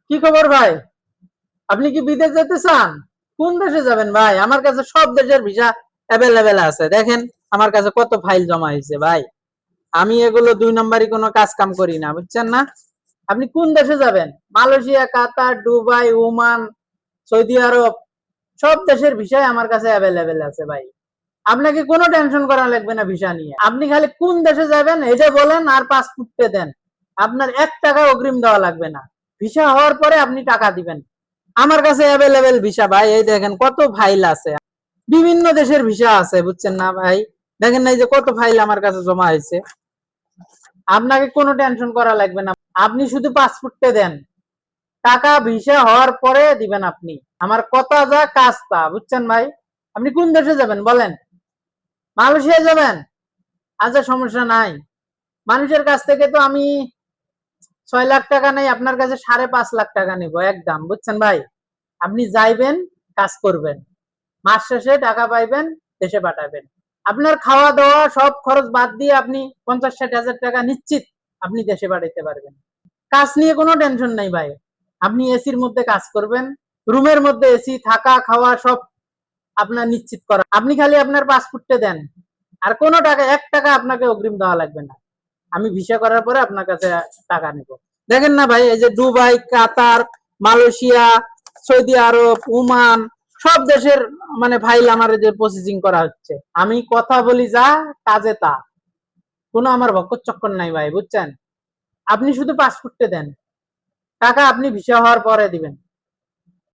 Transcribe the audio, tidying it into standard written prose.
কি খবর ভাই? আপনি কি বিদেশ যেতে চান? কোন দেশে যাবেন ভাই? আমার কাছে সব দেশের ভিসা অ্যাভেলেবেল আছে। দেখেন আমার কাছে কত ফাইল জমা হয়েছে ভাই। আমি এগুলো দুই নম্বরই কোনো কাজ কাম করি না, বুঝছেন না? আপনি কোন দেশে যাবেন? মালয়েশিয়া, কাতার, দুবাই, ওমান, সৌদি আরব, সব দেশের ভিসাই আমার কাছে অ্যাভেলেবেল আছে ভাই। আপনাকে কোনো টেনশন করা লাগবে না ভিসা নিয়ে। আপনি খালি কোন দেশে যাবেন এটা বলেন আর পাসপোর্টে দেন। আপনার 1 টাকা অগ্রিম দেওয়া লাগবে না। ভিসা হওয়ার পরে আপনি টাকা দিবেন। আমার কাছে অ্যাভেলেবেল ভিসা ভাই, এই দেখেন কত ফাইল আছে। বিভিন্ন দেশের ভিসা আছে, বুঝছেন না ভাই? দেখেন না এই যে কত ফাইল আমার কাছে জমা হয়েছে। আপনাকে কোনো টেনশন করা লাগবে না। আপনি শুধু পাসপোর্টে দেন, টাকা ভিসা হওয়ার পরে দিবেন আপনি। আমার কথা যা কাজ তা, বুঝছেন ভাই? আপনি কোন দেশে যাবেন বলেন? মালয়েশিয়া যাবেন? আচ্ছা, সমস্যা নাই। মানুষের কাছ থেকে তো আমি 6 লাখ টাকা নেই, আপনার কাছে 5.5 লাখ টাকা নিব একদম, বুঝছেন ভাই? আপনি যাইবেন, কাজ করবেন, মাস শেষে টাকা পাইবেন, দেশে পাঠাবেন। আপনার খাওয়া দাওয়া সব খরচ বাদ দিয়ে আপনি 50-60 হাজার টাকা নিশ্চিত আপনি দেশে পাঠাইতে পারবেন। কাজ নিয়ে কোনো টেনশন নাই ভাই। আপনি এসির মধ্যে কাজ করবেন, রুমের মধ্যে এসি, থাকা খাওয়া সব আপনার নিশ্চিত করা। আপনি খালি আপনার পাসপোর্টে দেন, আর কোনো টাকা 1 টাকা আপনাকে অগ্রিম দেওয়া লাগবে না। আমি ভিসা করার পরে আপনার কাছে টাকা নিব। দেখেন না ভাই, এই যে দুবাই, কাতার, মালয়েশিয়া, সৌদি আরব, ওমান, সব দেশের মানে ফাইল আমার যে প্রসেসিং করা হচ্ছে। আমি কথা বলি যা, কাজে তা। কোনো আমার ভক্কর চক্কর নাই ভাই, বুঝছেন? আপনি শুধু পাসপোর্টে দেন, টাকা আপনি ভিসা হওয়ার পরে দিবেন।